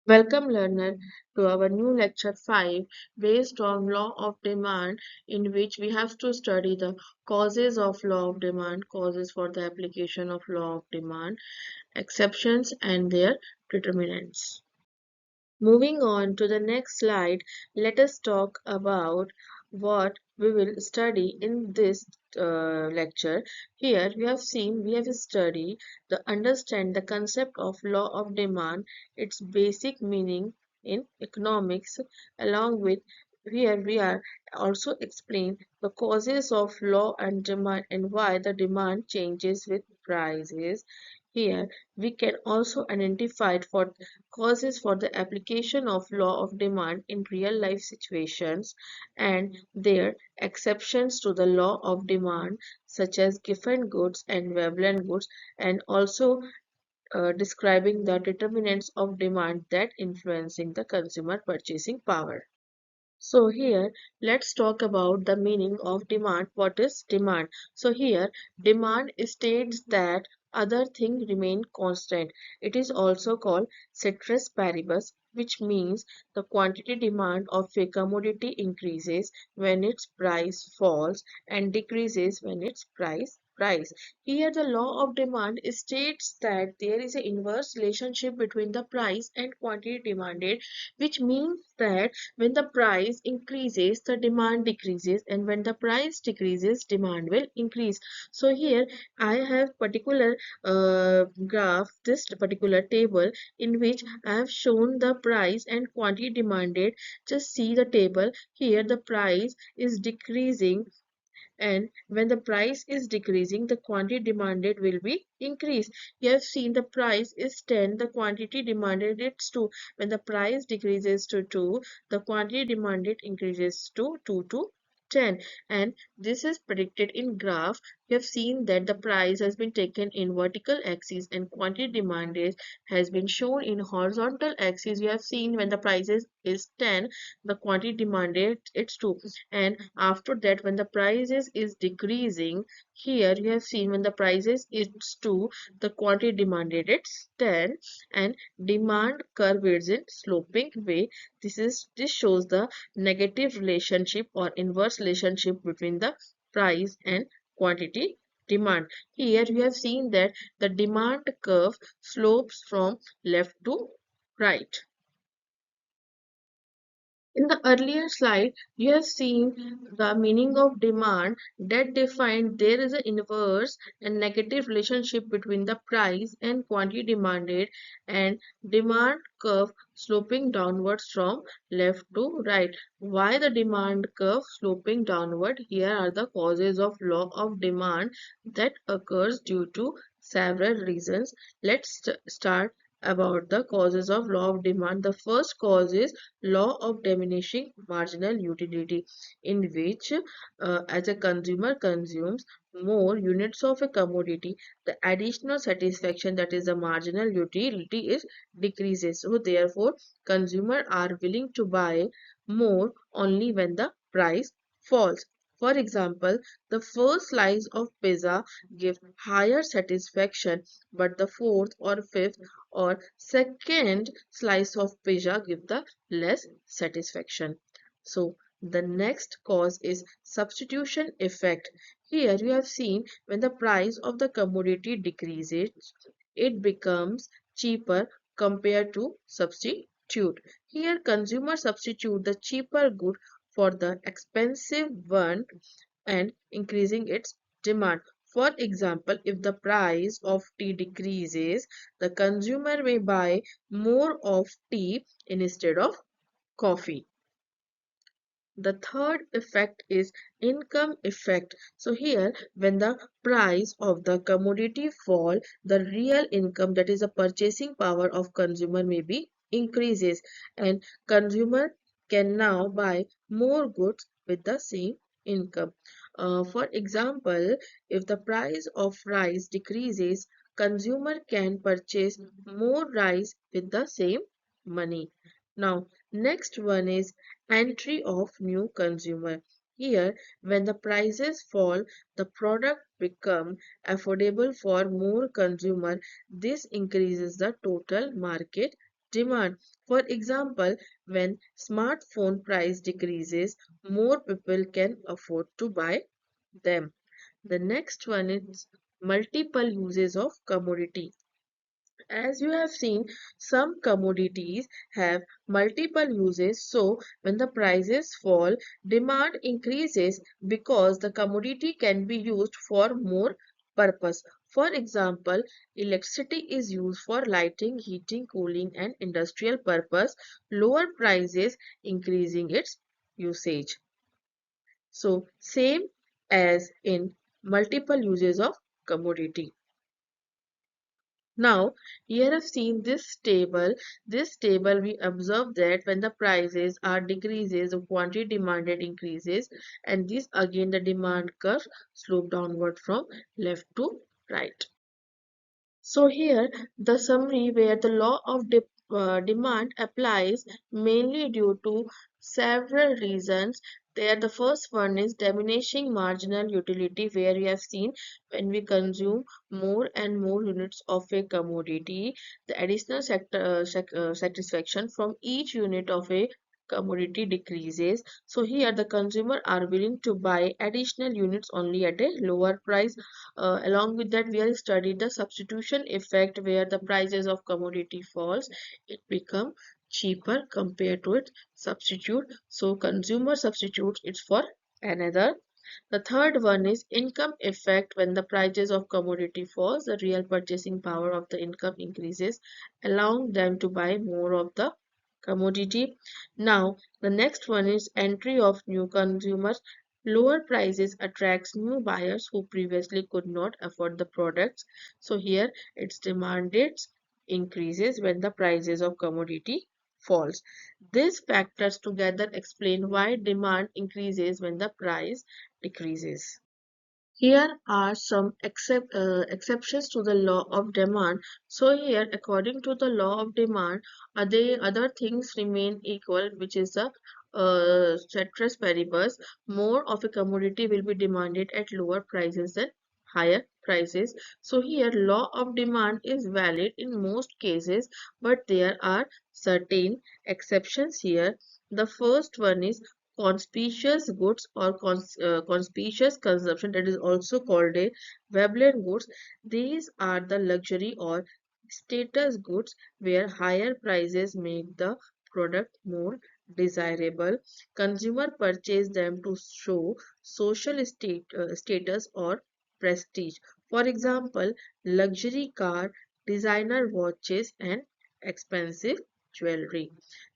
Welcome learner to our new lecture 5 based on law of demand, in which we have to study the causes of law of demand, causes for the application of law of demand, exceptions and their determinants. Moving on to the next slide, let us talk about what we will study in this lecture. Here we have studied understand the concept of law of demand, its basic meaning in economics, along with here we are also explain the causes of law and demand and why the demand changes with prices. Here we can also identify for causes for the application of law of demand in real life situations and their exceptions to the law of demand, such as given goods and Veblen goods, and also describing the determinants of demand that influencing the consumer purchasing power. So here let's talk about the meaning of demand. What is demand? So here demand states that other thing remain constant. It is also called ceteris paribus, which means the quantity demand of a commodity increases when its price falls and decreases when its price. Here the law of demand states that there is an inverse relationship between the price and quantity demanded, which means that when the price increases, the demand decreases, and when the price decreases, demand will increase. So here I have particular graph, this particular table in which I have shown the price and quantity demanded. Just see the table. Here the price is decreasing, and when the price is decreasing, the quantity demanded will be increased. You have seen the price is 10, the quantity demanded is 2. When the price decreases to 2, the quantity demanded increases to 2 to 10. And this is predicted in graph. You have seen that the price has been taken in vertical axis and quantity demanded has been shown in horizontal axis. You have seen when the price is 10, the quantity demanded it's 2, and after that when the prices is decreasing, here you have seen when the prices is 2, the quantity demanded it's 10, and demand curve is in sloping way. This shows the negative relationship or inverse relationship between the price and quantity demand. Here you have seen that the demand curve slopes from left to right. In the earlier slide, you have seen the meaning of demand that defined there is an inverse and negative relationship between the price and quantity demanded, and demand curve sloping downwards from left to right. Why the demand curve sloping downward? Here are the causes of law of demand that occurs due to several reasons. Let's start about the causes of law of demand. The first cause is law of diminishing marginal utility, in which as a consumer consumes more units of a commodity, the additional satisfaction, that is the marginal utility, is decreases. So therefore consumers are willing to buy more only when the price falls. For example, the first slice of pizza gives higher satisfaction, but the fourth or fifth or second slice of pizza give the less satisfaction. So the next cause is substitution effect. Here you have seen when the price of the commodity decreases, it becomes cheaper compared to substitute. Here consumers substitute the cheaper good for the expensive one and increasing its demand. For example, if the price of tea decreases, the consumer may buy more of tea instead of coffee. The third effect is income effect. So here when the price of the commodity fall, the real income, that is the purchasing power of consumer, may be increases, and consumer can now buy more goods with the same income. For example, if the price of rice decreases, consumer can purchase more rice with the same money. Now next one is entry of new consumer. Here, when the prices fall, the product become affordable for more consumer. This increases the total market demand. For example, when smartphone price decreases, more people can afford to buy them. The next one is multiple uses of commodity. As you have seen, some commodities have multiple uses, so when the prices fall, demand increases because the commodity can be used for more purpose. For example, electricity is used for lighting, heating, cooling, and industrial purpose. Lower prices increasing its usage. So, same as in multiple uses of commodity. Now, here I've seen this table. This table we observe that when the prices are decreases, the quantity demanded increases, and this again the demand curve slope downward from left to right. So here the summary where the law of demand applies mainly due to several reasons. There the first one is diminishing marginal utility where we have seen when we consume more and more units of a commodity, the additional satisfaction from each unit of a commodity decreases. So here the consumer are willing to buy additional units only at a lower price. Along with that, we have studied the substitution effect where the prices of commodity falls, it become cheaper compared to its substitute. So consumer substitutes it for another. The third one is income effect. When the prices of commodity falls, the real purchasing power of the income increases, allowing them to buy more of the commodity. Now, the next one is entry of new consumers. Lower prices attracts new buyers who previously could not afford the products. So here its demanded increases when the prices of commodity falls. These factors together explain why demand increases when the price decreases. Here are some exceptions to the law of demand. So here, according to the law of demand, other things remain equal, which is the ceteris paribus. More of a commodity will be demanded at lower prices than higher prices. So here, law of demand is valid in most cases, but there are certain exceptions here. The first one is conspicuous goods or conspicuous consumption, that is also called a Veblen goods. These are the luxury or status goods where higher prices make the product more desirable. Consumer purchase them to show social status or prestige. For example, luxury car, designer watches, and expensive jewelry.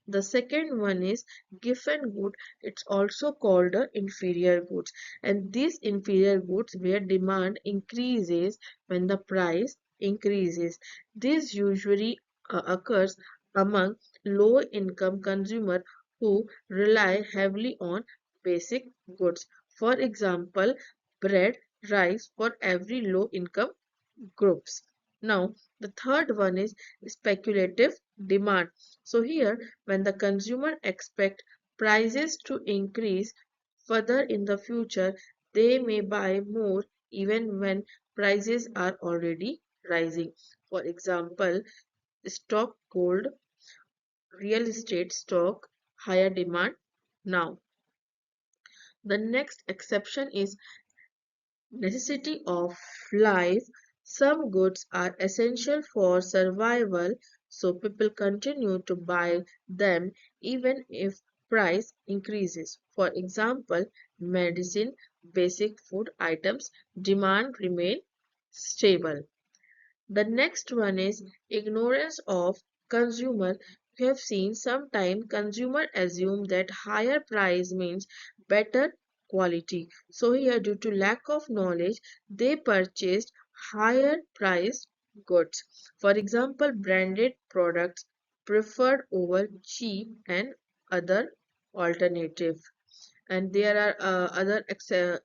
The second one is giffen good. It's also called the inferior goods. And these inferior goods where demand increases when the price increases. This usually occurs among low income consumer who rely heavily on basic goods. For example, bread, rice for every low income groups. Now, the third one is speculative demand. So here, when the consumer expect prices to increase further in the future, they may buy more even when prices are already rising. For example, stock gold, real estate stock, higher demand now. The next exception is necessity of life. Some goods are essential for survival, so people continue to buy them even if price increases. For example, medicine, basic food items demand remain stable. The next one is ignorance of consumer. We have seen sometimes consumer assume that higher price means better quality. So here due to lack of knowledge, they purchased higher priced goods. For example, branded products preferred over cheap and other alternative. And there are other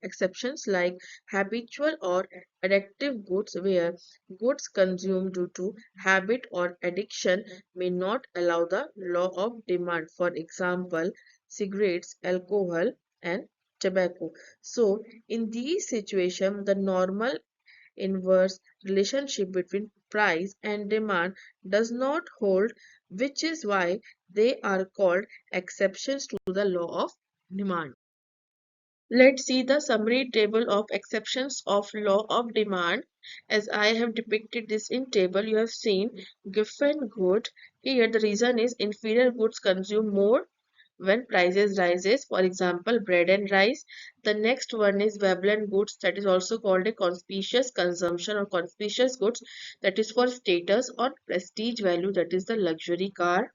exceptions like habitual or addictive goods where goods consumed due to habit or addiction may not allow the law of demand. For example, cigarettes, alcohol, and tobacco. So in these situations the normal inverse relationship between price and demand does not hold. which is why they are called exceptions to the law of demand. Let's see the summary table of exceptions of law of demand. As I have depicted this in table, you have seen given good. Here the reason is inferior goods consume more when prices rises. For example, bread and rice. The next one is Veblen goods, that is also called a conspicuous consumption or conspicuous goods, that is for status or prestige value, that is the luxury car.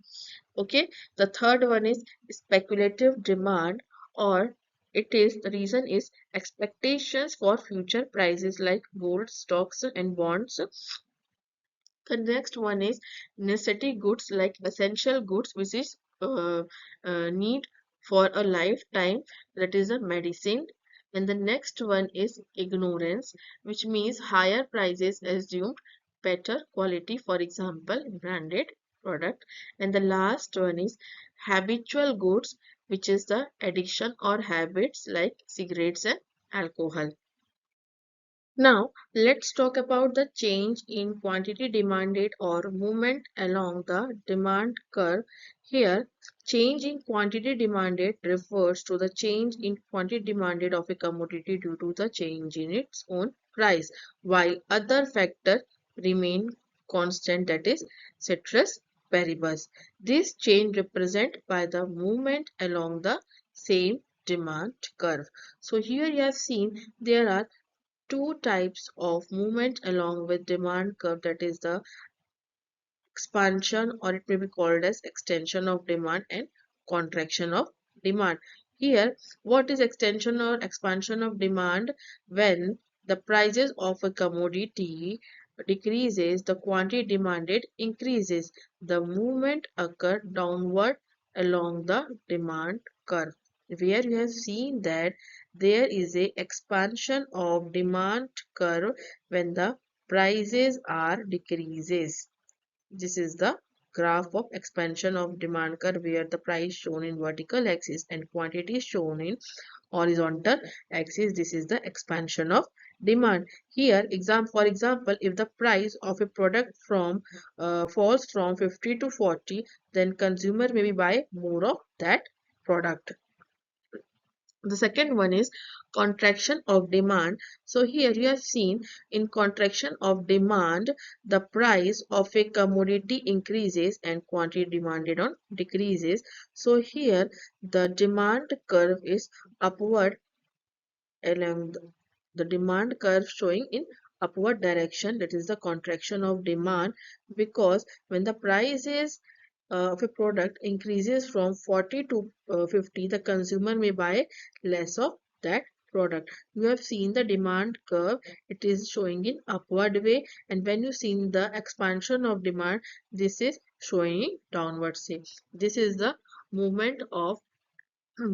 Okay, the third one is speculative demand, or it is the reason is expectations for future prices like gold, stocks, and bonds. The next one is necessity goods like essential goods, which is need for a lifetime, that is a medicine. And the next one is ignorance, which means higher prices assumed better quality, for example, branded product. And the last one is habitual goods, which is the addiction or habits like cigarettes and alcohol. Now, let's talk about the change in quantity demanded or movement along the demand curve. Here, change in quantity demanded refers to the change in quantity demanded of a commodity due to the change in its own price, while other factors remain constant, that is, ceteris paribus. This change represented by the movement along the same demand curve. So here you have seen there are two types of movement along with demand curve, that is the expansion, or it may be called as extension of demand, and contraction of demand. Here, what is extension or expansion of demand? When the prices of a commodity decreases, the quantity demanded increases. The movement occur downward along the demand curve, where you have seen that there is a expansion of demand curve when the prices are decreases. This is the graph of expansion of demand curve, where the price shown in vertical axis and quantity shown in horizontal axis. This is the expansion of demand. Here, for example, if the price of a product falls from 50 to 40, then consumer maybe buy more of that product. The second one is contraction of demand. So here you have seen in contraction of demand, the price of a commodity increases and quantity demanded on decreases. So here the demand curve is upward along the demand curve showing in upward direction, that is the contraction of demand, because when the price is of a product increases from 40 to 50, the consumer may buy less of that product. You have seen the demand curve, it is showing in upward way, and when you see the expansion of demand, this is showing downward way. This is the movement of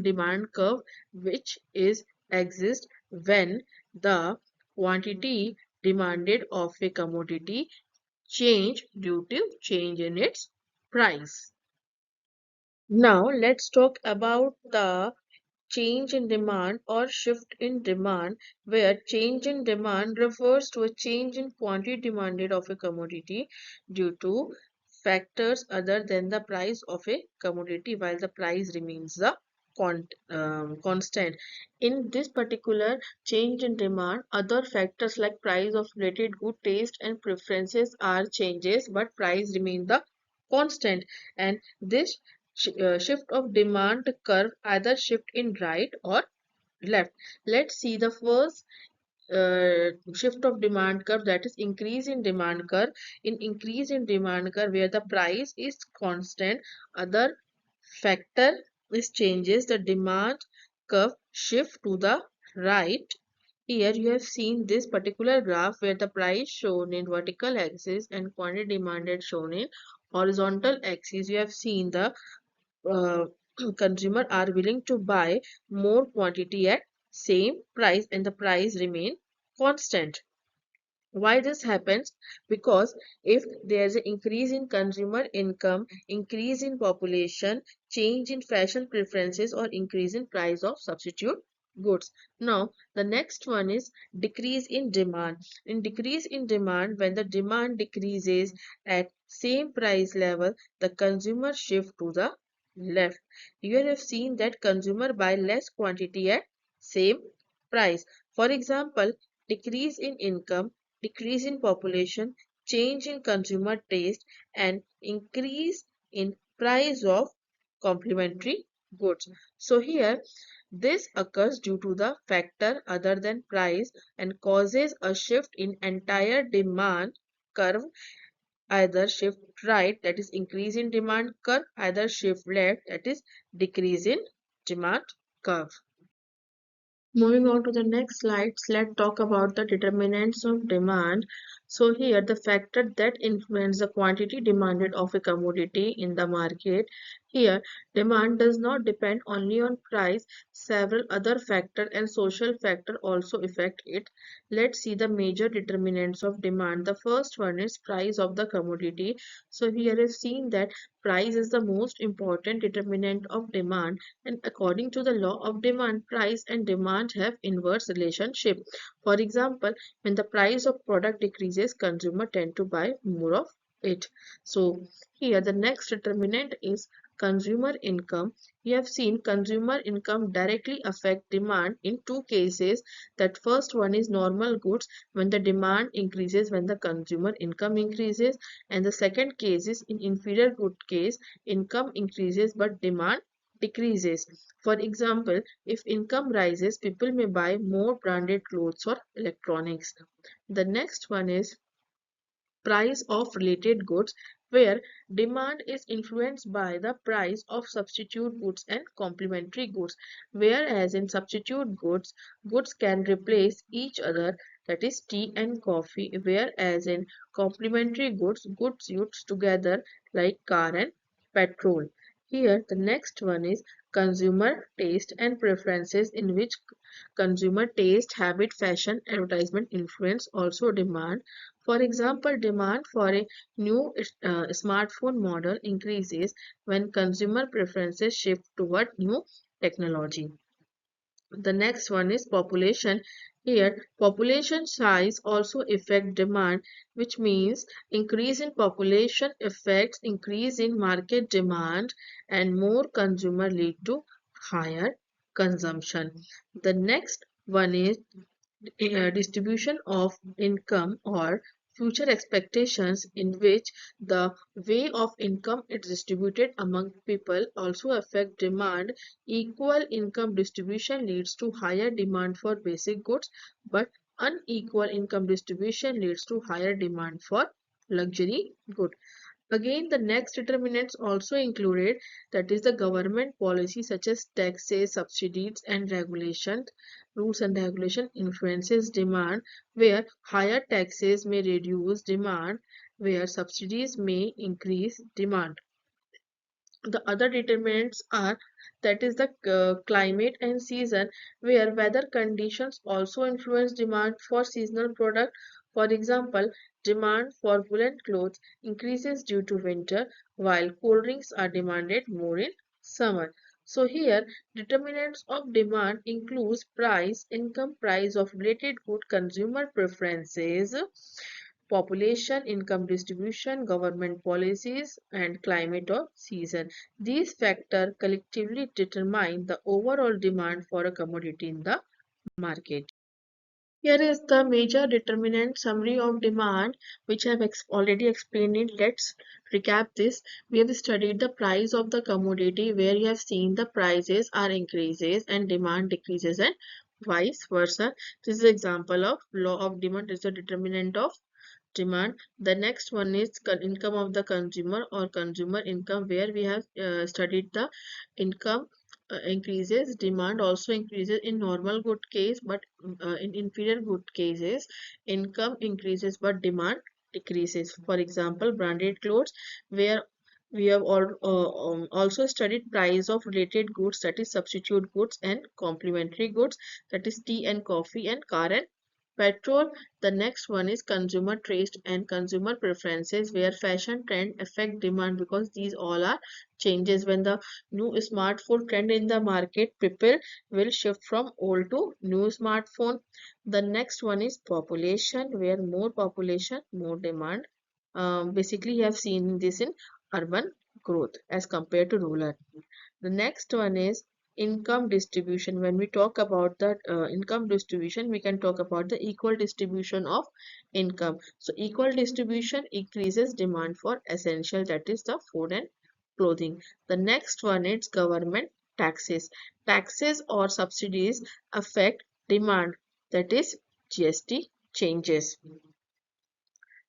demand curve, which is exist when the quantity demanded of a commodity change due to change in its price. Now let's talk about the change in demand or shift in demand, where change in demand refers to a change in quantity demanded of a commodity due to factors other than the price of a commodity, while the price remains the constant. In this particular change in demand, other factors like price of related good, taste and preferences are changes, but price remain the constant. And this shift of demand curve either shift in right or left. Let's see the first shift of demand curve, that is increase in demand curve. In increase in demand curve, where the price is constant, other factor is changes, the demand curve shift to the right. Here you have seen this particular graph where the price shown in vertical axis and quantity demanded shown in horizontal axis. You have seen the uh, consumer are willing to buy more quantity at same price, and the price remain constant. Why this happens? Because if there is an increase in consumer income, increase in population, change in fashion preferences, or increase in price of substitute goods. Now, the next one is decrease in demand. In decrease in demand, when the demand decreases at same price level, the consumer shift to the left. You have seen that consumer buy less quantity at same price. For example, decrease in income, decrease in population, change in consumer taste, and increase in price of complementary goods. So here this occurs due to the factor other than price and causes a shift in entire demand curve, either shift right, that is increase in demand curve, either shift left, that is decrease in demand curve. Moving on to the next slides, let's talk about the determinants of demand. So here the factor that influence the quantity demanded of a commodity in the market. Here demand does not depend only on price. Several other factors and social factors also affect it. Let's see the major determinants of demand. The first one is price of the commodity. So here is seen that price is the most important determinant of demand, and according to the law of demand, price and demand have inverse relationship. For example, when the price of product decreases, consumer tend to buy more of it. So here the next determinant is consumer income. We have seen consumer income directly affect demand in two cases. That first one is normal goods, when the demand increases when the consumer income increases, and the second case is in inferior good case, income increases but demand decreases. For example, if income rises, people may buy more branded clothes or electronics. The next one is price of related goods, where demand is influenced by the price of substitute goods and complementary goods. Whereas in substitute goods, goods can replace each other, that is tea and coffee, whereas in complementary goods, goods used together like car and petrol. Here, the next one is consumer taste and preferences, in which consumer taste, habit, fashion, advertisement influence also demand. For example, demand for a new smartphone model increases when consumer preferences shift toward new technology. The next one is population. Here, population size also affect demand, which means increase in population affects increase in market demand, and more consumer lead to higher consumption. The next one is distribution of income or future expectations, in which the way of income is distributed among people also affect demand. Equal income distribution leads to higher demand for basic goods, but unequal income distribution leads to higher demand for luxury goods. Again, the next determinants also included, that is the government policy such as taxes, subsidies and regulations. Rules and regulation influences demand, where higher taxes may reduce demand, where subsidies may increase demand. The other determinants are, that is the climate and season, where weather conditions also influence demand for seasonal product. For example, demand for woolen clothes increases due to winter, while cool drinks are demanded more in summer. So here determinants of demand includes price, income, price of related good, consumer preferences, population, income distribution, government policies, and climate or season. These factors collectively determine the overall demand for a commodity in the market. Here is the major determinant summary of demand, which I have already explained it. Let's recap this. We have studied the price of the commodity, where you have seen the prices are increases and demand decreases and vice versa. This is an example of law of demand is the determinant of demand. The next one is income of the consumer or consumer income, where we have studied the income increases, demand also increases in normal good case, but in inferior good cases, income increases but demand decreases. For example, branded clothes, where we have also studied price of related goods, that is substitute goods and complementary goods, that is tea and coffee and car and Petrol, the next one is consumer taste and consumer preferences, where fashion trend affect demand because these all are changes. When the new smartphone trend in the market, people will shift from old to new smartphone. The next one is population, where more population, more demand. Basically, you have seen this in urban growth as compared to rural. The next one is income distribution. When we talk about the income distribution, we can talk about the equal distribution of income. So equal distribution increases demand for essential, that is the food and clothing. The next one is government taxes. Taxes or subsidies affect demand, that is GST changes.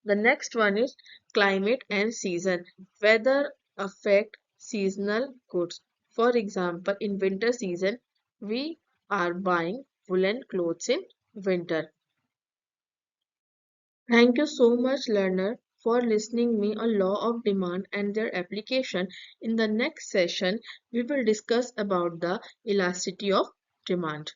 The next one is climate and season. Weather affect seasonal goods. For example, in winter season, we are buying woolen clothes in winter. Thank you so much, learner, for listening me on law of demand and their application. In the next session, we will discuss about the elasticity of demand.